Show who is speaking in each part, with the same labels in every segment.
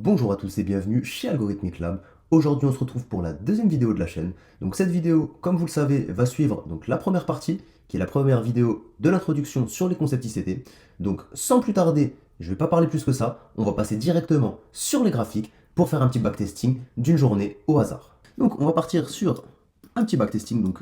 Speaker 1: Bonjour à tous et bienvenue chez Algorithmic Lab. Aujourd'hui on se retrouve pour la deuxième vidéo de la chaîne. Donc cette vidéo, comme vous le savez, va suivre donc la première partie, qui est la première vidéo de l'introduction sur les concepts ICT. Donc sans plus tarder, je ne vais pas parler plus que ça, on va passer directement sur les graphiques pour faire un petit backtesting d'une journée au hasard. Donc on va partir sur un petit backtesting donc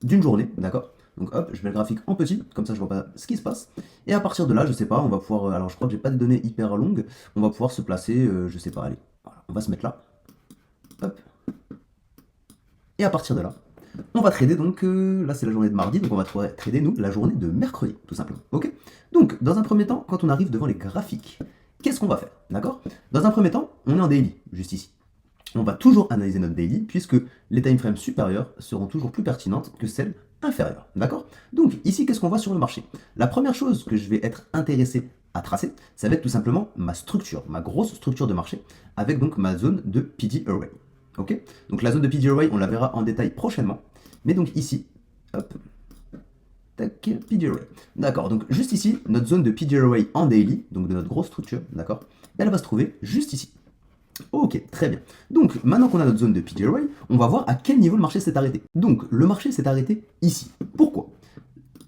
Speaker 1: d'une journée, d'accord? Donc hop, je mets le graphique en petit, comme ça je vois pas ce qui se passe. Et à partir de là, je sais pas, on va pouvoir. Alors je crois que j'ai pas de données hyper longues, on va pouvoir se placer, je sais pas, allez, voilà, on va se mettre là. Hop. Et à partir de là, on va trader donc, là c'est la journée de mardi, donc on va trader nous la journée de mercredi, tout simplement. Ok? Donc dans un premier temps, quand on arrive devant les graphiques, qu'est-ce qu'on va faire? D'accord? Dans un premier temps, on est en daily, juste ici. On va toujours analyser notre daily puisque les timeframes supérieures seront toujours plus pertinentes que celles inférieures. D'accord? Donc ici, qu'est-ce qu'on voit sur le marché? La première chose que je vais être intéressé à tracer, ça va être tout simplement ma structure, ma grosse structure de marché, avec donc ma zone de PD Array. Ok? Donc la zone de PD Array, on la verra en détail prochainement. Mais donc ici, hop, tac, PD Array. D'accord, donc juste ici, notre zone de PD Array en daily, donc de notre grosse structure, d'accord? Elle va se trouver juste ici. Ok, très bien. Donc, maintenant qu'on a notre zone de PGRay, on va voir à quel niveau le marché s'est arrêté. Donc, le marché s'est arrêté ici. Pourquoi?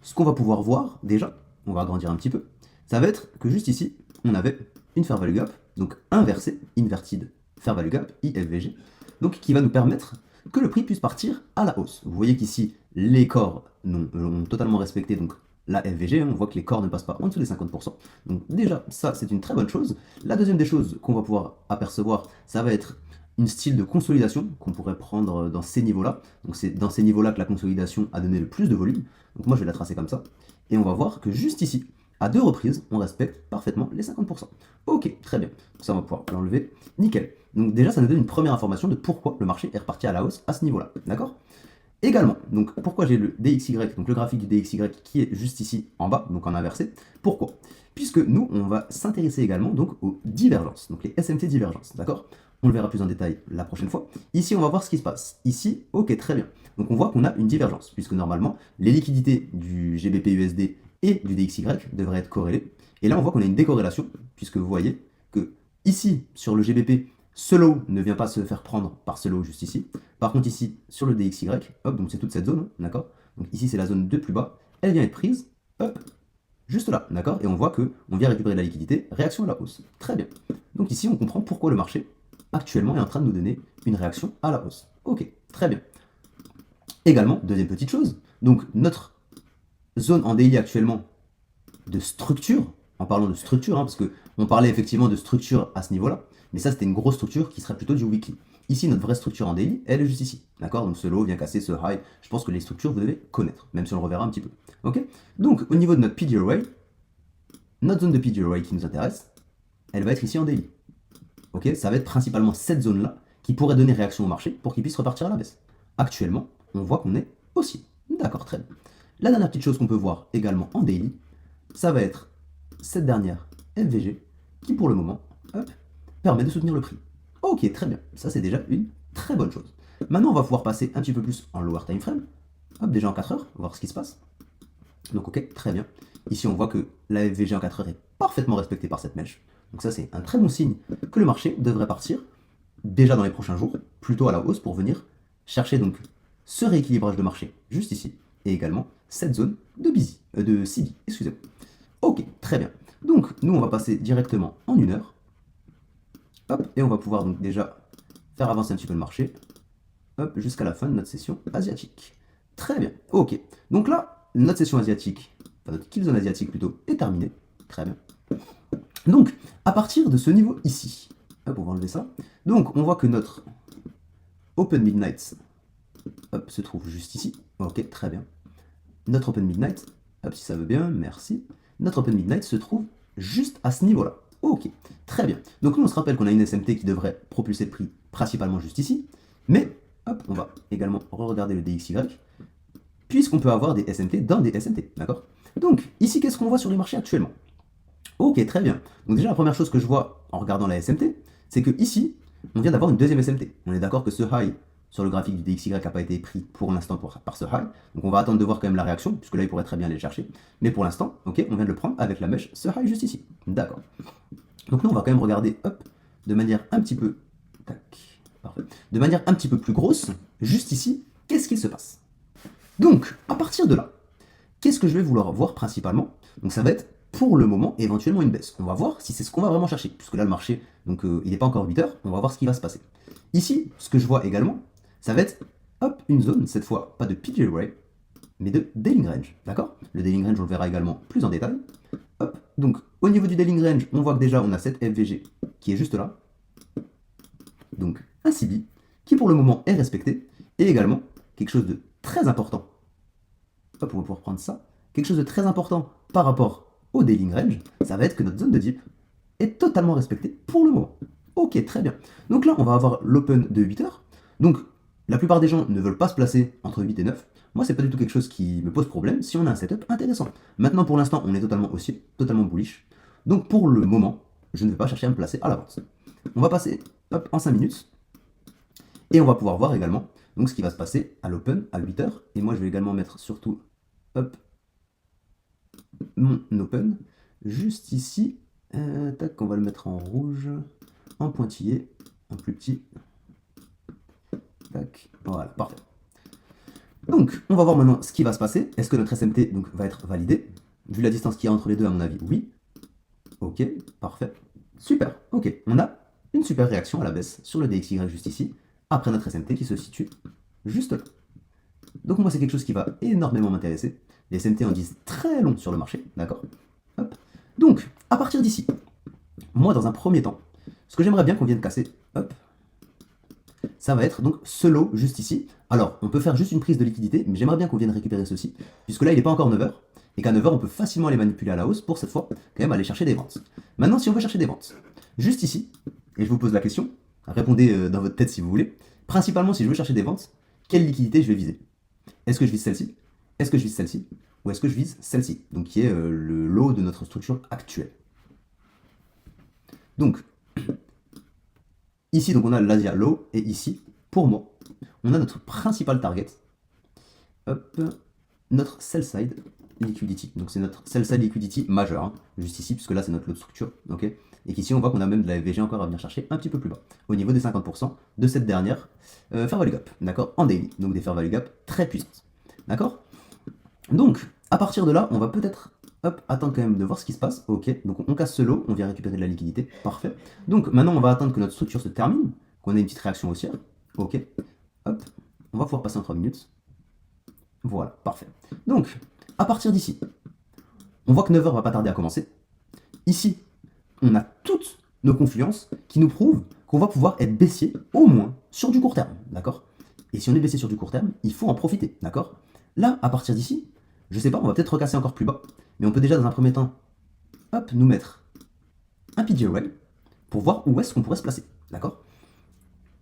Speaker 1: Ce qu'on va pouvoir voir, déjà, on va agrandir un petit peu, ça va être que juste ici, on avait une Fair Value Gap, donc inversée, inverted Fair Value Gap, IFVG, donc qui va nous permettre que le prix puisse partir à la hausse. Vous voyez qu'ici, les corps ont totalement respecté donc la FVG, on voit que les corps ne passent pas en dessous des 50%. Donc déjà, ça, c'est une très bonne chose. La deuxième des choses qu'on va pouvoir apercevoir, ça va être une style de consolidation qu'on pourrait prendre dans ces niveaux-là. Donc c'est dans ces niveaux-là que la consolidation a donné le plus de volume. Donc moi, je vais la tracer comme ça. Et on va voir que juste ici, à deux reprises, on respecte parfaitement les 50%. Ok, très bien. Donc ça, on va pouvoir l'enlever. Nickel. Donc déjà, ça nous donne une première information de pourquoi le marché est reparti à la hausse à ce niveau-là. D'accord? Également, donc pourquoi j'ai le DXY, donc le graphique du DXY qui est juste ici en bas, donc en inversé. Pourquoi? Puisque nous, on va s'intéresser également donc aux divergences, donc les SMT divergences, d'accord? On le verra plus en détail la prochaine fois. Ici, on va voir ce qui se passe. Ici, ok, très bien. Donc on voit qu'on a une divergence, puisque normalement, les liquidités du GBP USD et du DXY devraient être corrélées. Et là, on voit qu'on a une décorrélation, puisque vous voyez que ici, sur le GBP, ce low ne vient pas se faire prendre par ce low juste ici. Par contre ici, sur le DXY, hop, donc c'est toute cette zone, hein, d'accord? Donc ici c'est la zone de plus bas, elle vient être prise, hop, juste là, d'accord? Et on voit que on vient récupérer de la liquidité, réaction à la hausse. Très bien. Donc ici on comprend pourquoi le marché actuellement est en train de nous donner une réaction à la hausse. Ok, très bien. Également, deuxième petite chose, donc notre zone en daily actuellement de structure, en parlant de structure, hein, parce qu'on parlait effectivement de structure à ce niveau-là, mais ça c'était une grosse structure qui serait plutôt du weekly. Ici, notre vraie structure en daily, elle est juste ici. D'accord? Donc ce low vient casser ce high. Je pense que les structures, vous devez connaître, même si on le reverra un petit peu. Ok? Donc au niveau de notre PD Array, notre zone de PD Array qui nous intéresse, elle va être ici en daily. Ok? Ça va être principalement cette zone-là qui pourrait donner réaction au marché pour qu'il puisse repartir à la baisse. Actuellement, on voit qu'on est aussi. D'accord, très bien. La dernière petite chose qu'on peut voir également en daily, ça va être cette dernière FVG qui pour le moment hop, permet de soutenir le prix. Ok, très bien, ça c'est déjà une très bonne chose. Maintenant on va pouvoir passer un petit peu plus en lower time frame, hop, déjà en 4 heures, voir ce qui se passe. Donc ok, très bien. Ici on voit que la FVG en 4 heures est parfaitement respectée par cette mèche. Donc ça c'est un très bon signe que le marché devrait partir déjà dans les prochains jours, plutôt à la hausse pour venir chercher donc ce rééquilibrage de marché juste ici et également cette zone de de CB, excusez-moi. Ok, très bien. Donc, nous, on va passer directement en une heure. Hop, et on va pouvoir donc déjà faire avancer un petit peu le marché. Hop, jusqu'à la fin de notre session asiatique. Très bien, ok. Donc là, notre session asiatique, enfin notre kill zone asiatique plutôt, est terminée. Très bien. Donc, à partir de ce niveau ici, hop, on va enlever ça. Donc, on voit que notre Open Midnight hop, se trouve juste ici. Ok, très bien. Notre Open Midnight, hop, si ça veut bien, merci. Notre Open Midnight se trouve juste à ce niveau-là. Ok, très bien. Donc nous, on se rappelle qu'on a une SMT qui devrait propulser le prix principalement juste ici. Mais, hop, on va également re-regarder le DXY, puisqu'on peut avoir des SMT dans des SMT, d'accord? Donc, ici, qu'est-ce qu'on voit sur les marchés actuellement? Ok, très bien. Donc déjà, la première chose que je vois en regardant la SMT, c'est que ici, on vient d'avoir une deuxième SMT. On est d'accord que ce high sur le graphique du DXY n'a pas été pris pour l'instant par ce high. Donc on va attendre de voir quand même la réaction, puisque là, il pourrait très bien aller le chercher. Mais pour l'instant, ok, on vient de le prendre avec la mèche, ce high juste ici. D'accord. Donc nous, on va quand même regarder, hop, de manière un petit peu... Tac, parfait. De manière un petit peu plus grosse, juste ici, qu'est-ce qu'il se passe? Donc, à partir de là, qu'est-ce que je vais vouloir voir principalement? Donc ça va être pour le moment éventuellement une baisse. On va voir si c'est ce qu'on va vraiment chercher, puisque là le marché, donc il n'est pas encore 8 heures, on va voir ce qui va se passer. Ici, ce que je vois également, ça va être, hop, une zone, cette fois, pas de PJ mais de Daily Range, d'accord? Le Daily Range, on le verra également plus en détail. Hop, donc au niveau du Daily Range, on voit que déjà on a cette FVG qui est juste là, donc un CB, qui pour le moment est respecté, et également quelque chose de très important. Hop, on va pouvoir prendre ça. Quelque chose de très important par rapport au Daily Range, ça va être que notre zone de dip est totalement respectée pour le moment. Ok, très bien. Donc là, on va avoir l'open de 8 heures. Donc, la plupart des gens ne veulent pas se placer entre 8 et 9. Moi, c'est pas du tout quelque chose qui me pose problème si on a un setup intéressant. Maintenant, pour l'instant, on est totalement haussier, totalement bullish. Donc, pour le moment, je ne vais pas chercher à me placer à l'avance. On va passer hop, en 5 minutes. Et on va pouvoir voir également donc, ce qui va se passer à l'open à 8 heures. Et moi, je vais également mettre surtout hop, mon open juste ici. Tac, on va le mettre en rouge, en pointillé, en plus petit. Tac, voilà, parfait. Donc, on va voir maintenant ce qui va se passer. Est-ce que notre SMT donc, va être validé? Vu la distance qu'il y a entre les deux, à mon avis, oui. Ok, parfait. Super, ok. On a une super réaction à la baisse sur le DXY juste ici, après notre SMT qui se situe juste là. Donc moi, c'est quelque chose qui va énormément m'intéresser. Les SMT en disent très long sur le marché, d'accord? Donc, à partir d'ici, moi, dans un premier temps, ce que j'aimerais bien qu'on vienne casser, hop, ça va être donc ce lot juste ici. Alors, on peut faire juste une prise de liquidité, mais j'aimerais bien qu'on vienne récupérer ceci, puisque là, il n'est pas encore 9 heures, et qu'à 9 heures, on peut facilement les manipuler à la hausse pour cette fois, quand même aller chercher des ventes. Maintenant, si on veut chercher des ventes, juste ici, et je vous pose la question, répondez dans votre tête si vous voulez, principalement si je veux chercher des ventes, quelle liquidité je vais viser? Est-ce que je vise celle-ci? Est-ce que je vise celle-ci? Ou est-ce que je vise celle-ci? Donc qui est le lot de notre structure actuelle. Donc, ici, donc on a l'Asia Low, et ici, pour moi, on a notre principal target. Hop, notre sell side liquidity. Donc c'est notre sell side liquidity majeur, hein, juste ici, puisque là c'est notre lot de structure, ok. Et qu'ici on voit qu'on a même de la FVG encore à venir chercher un petit peu plus bas, au niveau des 50% de cette dernière fair value gap, d'accord, en daily. Donc des fair value gap très puissantes, d'accord. Donc à partir de là, on va peut-être attendre quand même de voir ce qui se passe. Ok, donc on casse ce lot, on vient récupérer de la liquidité, parfait. Donc maintenant on va attendre que notre structure se termine, qu'on ait une petite réaction haussière. Ok, hop, on va pouvoir passer en 3 minutes. Voilà, parfait. Donc, à partir d'ici, on voit que 9 heures va pas tarder à commencer. Ici, on a toutes nos confluences qui nous prouvent qu'on va pouvoir être baissier au moins sur du court terme, d'accord? Et si on est baissé sur du court terme, il faut en profiter, d'accord? Là, à partir d'ici, je sais pas, on va peut-être recasser encore plus bas, mais on peut déjà dans un premier temps, hop, nous mettre un PJOL pour voir où est-ce qu'on pourrait se placer, d'accord?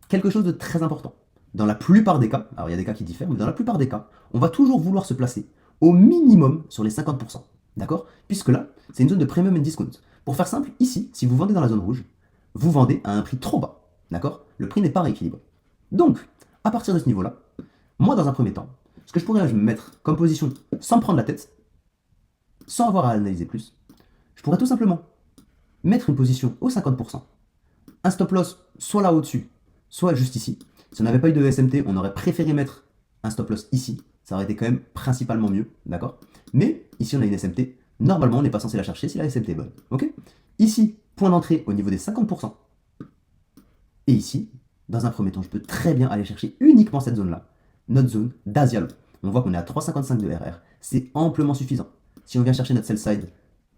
Speaker 1: Quelque chose de très important. Dans la plupart des cas, alors il y a des cas qui diffèrent, mais dans la plupart des cas, on va toujours vouloir se placer au minimum sur les 50%. D'accord? Puisque là, c'est une zone de premium and discount. Pour faire simple, ici, si vous vendez dans la zone rouge, vous vendez à un prix trop bas. D'accord? Le prix n'est pas rééquilibré. Donc, à partir de ce niveau-là, moi, dans un premier temps, ce que je pourrais me mettre comme position sans me prendre la tête, sans avoir à analyser plus, je pourrais tout simplement mettre une position au 50%, un stop loss soit là au-dessus, soit juste ici. Si on n'avait pas eu de SMT, on aurait préféré mettre un stop loss ici. Ça aurait été quand même principalement mieux, d'accord? Mais ici, on a une SMT. Normalement, on n'est pas censé la chercher si la SMT est bonne, ok? Ici, point d'entrée au niveau des 50%. Et ici, dans un premier temps, je peux très bien aller chercher uniquement cette zone-là, notre zone d'Asia Low. On voit qu'on est à 3,55 de RR. C'est amplement suffisant. Si on vient chercher notre sell side,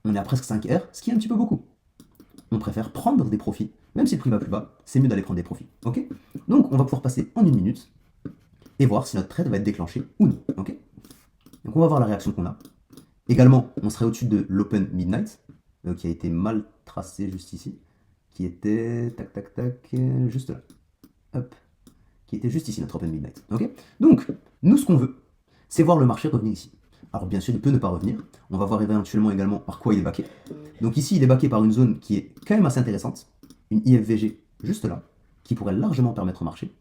Speaker 1: on est à presque 5 R, ce qui est un petit peu beaucoup. On préfère prendre des profits, même si le prix va plus bas, c'est mieux d'aller prendre des profits, ok? Donc on va pouvoir passer en 1 minute et voir si notre trade va être déclenché ou non, ok? Donc on va voir la réaction qu'on a. Également, on serait au-dessus de l'open midnight, qui a été mal tracé juste ici, qui était, tac tac tac, juste là, hop, qui était juste ici notre open midnight, ok? Donc, nous ce qu'on veut, c'est voir le marché revenir ici. Alors bien sûr, il peut ne pas revenir. On va voir éventuellement également par quoi il est backé. Donc ici, il est backé par une zone qui est quand même assez intéressante. Une IFVG juste là, qui pourrait largement permettre au marché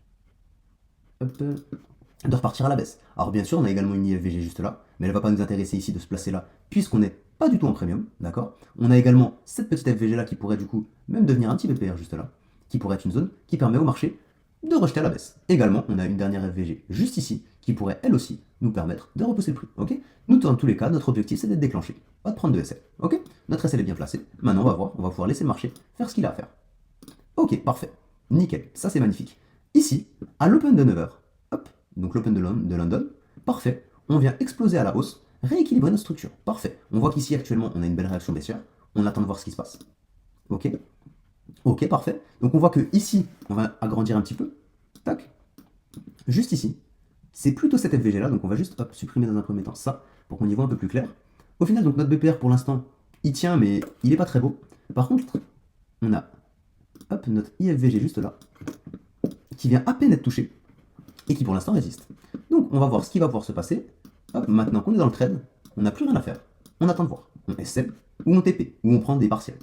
Speaker 1: de repartir à la baisse. Alors bien sûr, on a également une IFVG juste là, mais elle ne va pas nous intéresser ici de se placer là, puisqu'on n'est pas du tout en premium, d'accord? On a également cette petite FVG là qui pourrait du coup même devenir un petit BPR juste là. qui pourrait être une zone qui permet au marché de rejeter à la baisse. Également, on a une dernière FVG juste ici, qui pourrait elle aussi nous permettre de repousser le prix. Ok, nous, dans tous les cas, notre objectif c'est d'être déclenché, pas de prendre de SL. Ok, notre SL est bien placé. Maintenant, on va voir, on va pouvoir laisser le marché faire ce qu'il a à faire. Ok, parfait. Nickel, ça c'est magnifique. Ici, à l'open de 9h, hop, donc l'open de London, parfait, on vient exploser à la hausse, rééquilibrer notre structure, parfait. On voit qu'ici actuellement on a une belle réaction baissière, on attend de voir ce qui se passe. Ok, ok, parfait. Donc on voit que ici, on va agrandir un petit peu, tac, juste ici. C'est plutôt cette FVG là, donc on va juste hop, supprimer dans un premier temps ça, pour qu'on y voit un peu plus clair. Au final, donc notre BPR pour l'instant, il tient, mais il n'est pas très beau. Par contre, on a hop, notre IFVG juste là, qui vient à peine être touché, et qui pour l'instant résiste. Donc on va voir ce qui va pouvoir se passer. Hop, maintenant qu'on est dans le trade, on n'a plus rien à faire. On attend de voir. On SL, ou on TP, ou on prend des partiels.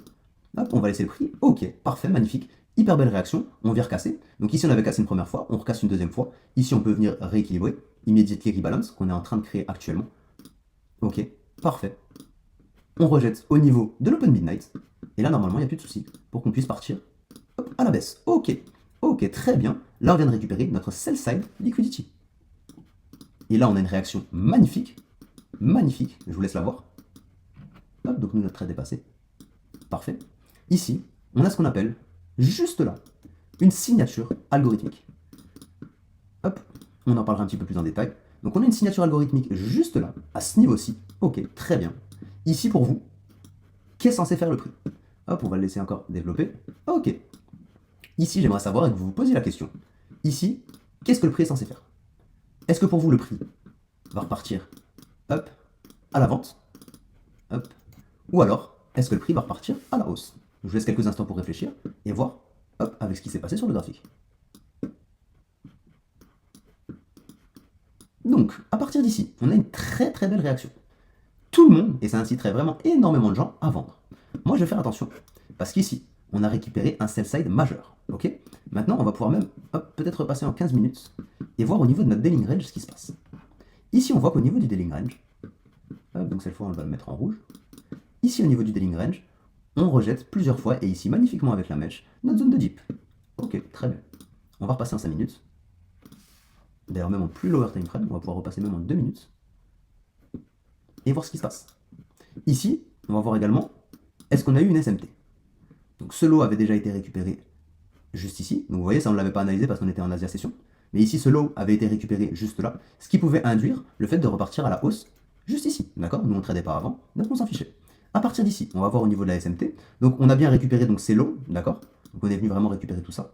Speaker 1: Hop, on va laisser le prix. Ok, parfait, magnifique. Hyper belle réaction, on vient recasser. Donc ici on avait cassé une première fois, on recasse une deuxième fois. Ici on peut venir rééquilibrer. Immediately rebalance, qu'on est en train de créer actuellement. Ok, parfait. On rejette au niveau de l'open midnight. Et là normalement il n'y a plus de souci pour qu'on puisse partir hop, à la baisse. Ok, ok, très bien. Là on vient de récupérer notre sell side liquidity. Et là on a une réaction magnifique. Magnifique, je vous laisse la voir. Hop, donc nous notre trade est passé. Parfait. Ici, on a ce qu'on appelle, juste là, une signature algorithmique. Hop, on en parlera un petit peu plus en détail. Donc on a une signature algorithmique juste là, à ce niveau-ci. Ok, très bien. Ici pour vous, qu'est censé faire le prix? Hop, on va le laisser encore développer. Ok. Ici, j'aimerais savoir et que vous vous posiez la question. Ici, qu'est-ce que le prix est censé faire? Est-ce que pour vous, le prix va repartir, hop, à la vente, hop, ou alors, est-ce que le prix va repartir à la hausse? Je vous laisse quelques instants pour réfléchir et voir, hop, avec ce qui s'est passé sur le graphique. Donc, à partir d'ici, on a une très très belle réaction. Tout le monde, et ça inciterait vraiment énormément de gens à vendre. Moi, je vais faire attention, parce qu'ici, on a récupéré un sell side majeur. Ok. Maintenant, on va pouvoir même, hop, peut-être repasser en 15 minutes et voir au niveau de notre dealing range ce qui se passe. Ici, on voit qu'au niveau du dealing range, hop, donc cette fois, on va le mettre en rouge. Ici, au niveau du dealing range, on rejette plusieurs fois, et ici, magnifiquement avec la mèche, notre zone de dip. Ok, très bien. On va repasser en 5 minutes. D'ailleurs, même en plus lower time frame, on va pouvoir repasser même en 2 minutes. Et voir ce qui se passe. Ici, on va voir également, est-ce qu'on a eu une SMT? Donc ce lot avait déjà été récupéré juste ici. Donc vous voyez, ça on ne l'avait pas analysé parce qu'on était en Asia Session. Mais ici, ce lot avait été récupéré juste là, ce qui pouvait induire le fait de repartir à la hausse juste ici. D'accord? Nous on ne tradait pas avant, donc on s'en fichait. À partir d'ici, on va voir au niveau de la SMT. Donc on a bien récupéré donc ces lots, d'accord? Donc on est venu vraiment récupérer tout ça.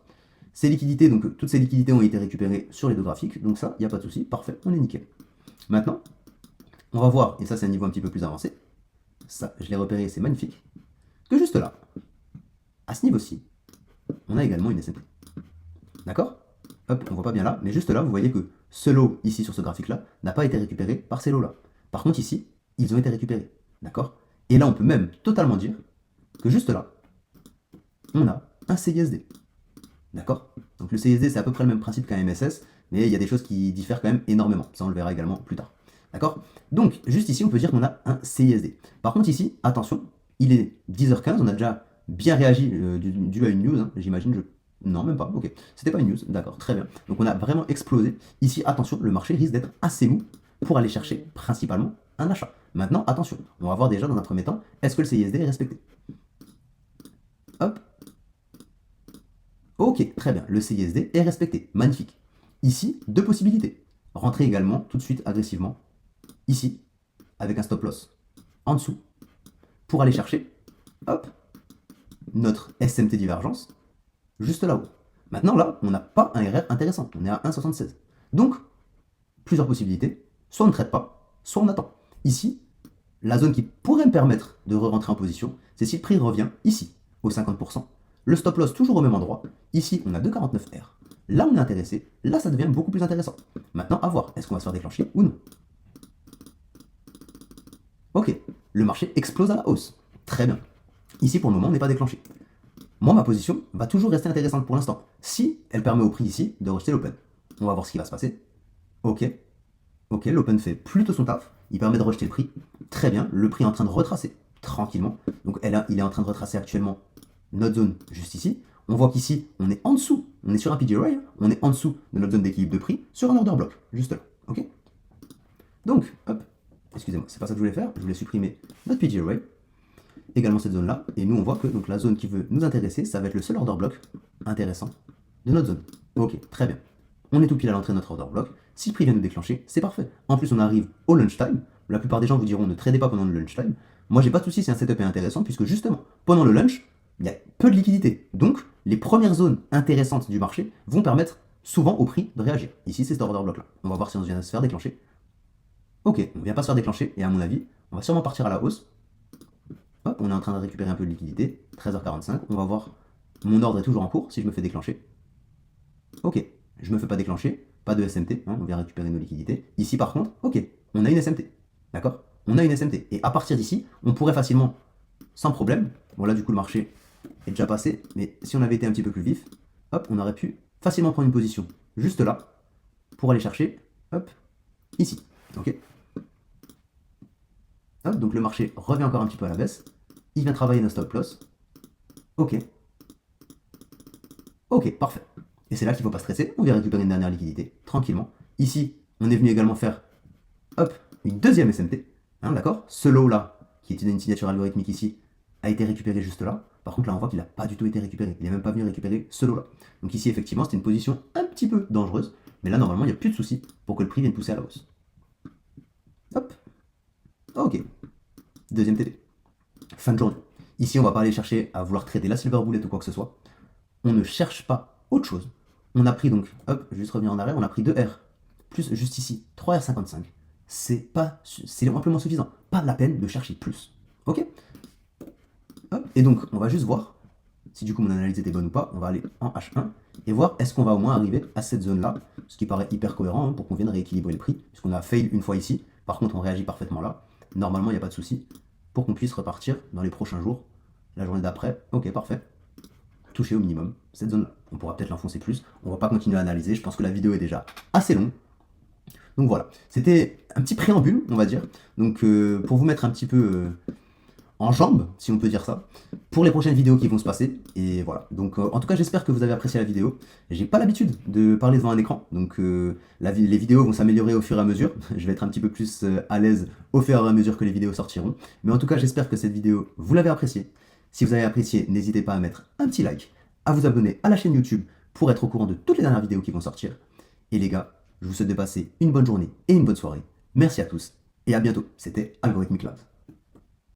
Speaker 1: Ces liquidités, donc toutes ces liquidités ont été récupérées sur les deux graphiques, donc ça, il n'y a pas de souci, parfait, on est nickel. Maintenant, on va voir, et ça c'est un niveau un petit peu plus avancé, ça je l'ai repéré, c'est magnifique, que juste là, à ce niveau-ci, on a également une SMT. D'accord? Hop, on voit pas bien là, mais juste là, vous voyez que ce lot ici sur ce graphique-là n'a pas été récupéré par ces lots-là. Par contre ici, ils ont été récupérés. D'accord? Et là, on peut même totalement dire que juste là, on a un CISD. D'accord? Donc le CISD, c'est à peu près le même principe qu'un MSS, mais il y a des choses qui diffèrent quand même énormément. Ça, on le verra également plus tard. D'accord? Donc, juste ici, on peut dire qu'on a un CISD. Par contre, ici, attention, il est 10h15, on a déjà bien réagi dû à une news, hein, j'imagine. Non, même pas, ok. C'était pas une news, d'accord, très bien. Donc on a vraiment explosé. Ici, attention, le marché risque d'être assez mou pour aller chercher principalement un achat. Maintenant, attention, on va voir déjà dans un premier temps, est-ce que le CISD est respecté? Hop. Ok, très bien, le CISD est respecté, magnifique. Ici, deux possibilités. Rentrer également tout de suite agressivement, ici, avec un stop loss en dessous, pour aller chercher, hop, notre SMT divergence, juste là-haut. Maintenant, là, on n'a pas un RR intéressant, on est à 1,76. Donc, plusieurs possibilités, soit on ne traite pas, soit on attend. Ici, la zone qui pourrait me permettre de re-rentrer en position, c'est si le prix revient ici, au 50%. Le stop loss toujours au même endroit. Ici, on a 2,49R. Là, on est intéressé. Là, ça devient beaucoup plus intéressant. Maintenant, à voir. Est-ce qu'on va se faire déclencher ou non? Ok. Le marché explose à la hausse. Très bien. Ici, pour le moment, on n'est pas déclenché. Moi, ma position va toujours rester intéressante pour l'instant. Si elle permet au prix ici de rejeter l'open. On va voir ce qui va se passer. Ok. Ok, l'open fait plutôt son taf. Il permet de rejeter le prix. Très bien. Le prix est en train de retracer tranquillement. Donc, il est en train de retracer actuellement notre zone juste ici. On voit qu'ici, on est en dessous, on est sur un PGRay, on est en dessous de notre zone d'équilibre de prix, sur un order block, juste là, ok. Donc, hop, excusez-moi, c'est pas ça que je voulais faire, je voulais supprimer notre PGRay, également cette zone-là, et nous on voit que donc, la zone qui veut nous intéresser, ça va être le seul order block intéressant de notre zone. Ok, très bien. On est tout pile à l'entrée de notre order block, si le prix vient nous déclencher, c'est parfait. En plus, on arrive au lunchtime, la plupart des gens vous diront ne tradez pas pendant le lunchtime. Moi, j'ai pas de souci si un setup est intéressant, puisque justement, pendant le lunch, il y a peu de liquidité. Donc, les premières zones intéressantes du marché vont permettre souvent au prix de réagir. Ici, c'est cet order block là. On va voir si on vient de se faire déclencher. Ok, on vient pas se faire déclencher, et à mon avis, on va sûrement partir à la hausse. Hop, on est en train de récupérer un peu de liquidité. 13h45, on va voir. Mon ordre est toujours en cours si je me fais déclencher. Ok, je me fais pas déclencher, pas de SMT, hein, on vient récupérer nos liquidités. Ici par contre, ok, on a une SMT, d'accord. On a une SMT, et à partir d'ici, on pourrait facilement, sans problème, bon là du coup le marché est déjà passé, mais si on avait été un petit peu plus vif, hop, on aurait pu facilement prendre une position juste là, pour aller chercher, hop, ici, ok. Hop, donc le marché revient encore un petit peu à la baisse, il vient travailler nos stop loss, ok, ok, parfait. Et c'est là qu'il ne faut pas stresser, on vient récupérer une dernière liquidité, tranquillement. Ici, on est venu également faire, hop, une deuxième SMT, hein, d'accord. Ce low là, qui était une signature algorithmique ici, a été récupéré juste là. Par contre, là, on voit qu'il n'a pas du tout été récupéré. Il n'est même pas venu récupérer ce low là. Donc ici, effectivement, c'était une position un petit peu dangereuse. Mais là, normalement, il n'y a plus de souci pour que le prix vienne pousser à la hausse. Hop. Ok. Deuxième TP. Fin de journée. Ici, on ne va pas aller chercher à vouloir trader la silver bullet ou quoi que ce soit. On ne cherche pas autre chose. On a pris donc, hop, je vais juste revenir en arrière, on a pris 2R, plus juste ici, 3R55. C'est amplement suffisant. Pas la peine de chercher plus. Ok. Hop. Et donc, on va juste voir si du coup mon analyse était bonne ou pas. On va aller en H1 et voir est-ce qu'on va au moins arriver à cette zone-là, ce qui paraît hyper cohérent hein, pour qu'on vienne rééquilibrer le prix, puisqu'on a fail une fois ici. Par contre, on réagit parfaitement là. Normalement, il n'y a pas de souci pour qu'on puisse repartir dans les prochains jours. La journée d'après, ok, parfait. Toucher au minimum cette zone-là. On pourra peut-être l'enfoncer plus. On va pas continuer à analyser. Je pense que la vidéo est déjà assez longue. Donc voilà, c'était un petit préambule, on va dire. Donc pour vous mettre un petit peu en jambes, si on peut dire ça, pour les prochaines vidéos qui vont se passer. Et voilà. Donc en tout cas, j'espère que vous avez apprécié la vidéo. J'ai pas l'habitude de parler devant un écran, donc les vidéos vont s'améliorer au fur et à mesure. Je vais être un petit peu plus à l'aise au fur et à mesure que les vidéos sortiront. Mais en tout cas, j'espère que cette vidéo, vous l'avez appréciée. Si vous avez apprécié, n'hésitez pas à mettre un petit like, à vous abonner à la chaîne YouTube pour être au courant de toutes les dernières vidéos qui vont sortir. Et les gars, je vous souhaite de passer une bonne journée et une bonne soirée. Merci à tous et à bientôt. C'était Algorithmic Labs.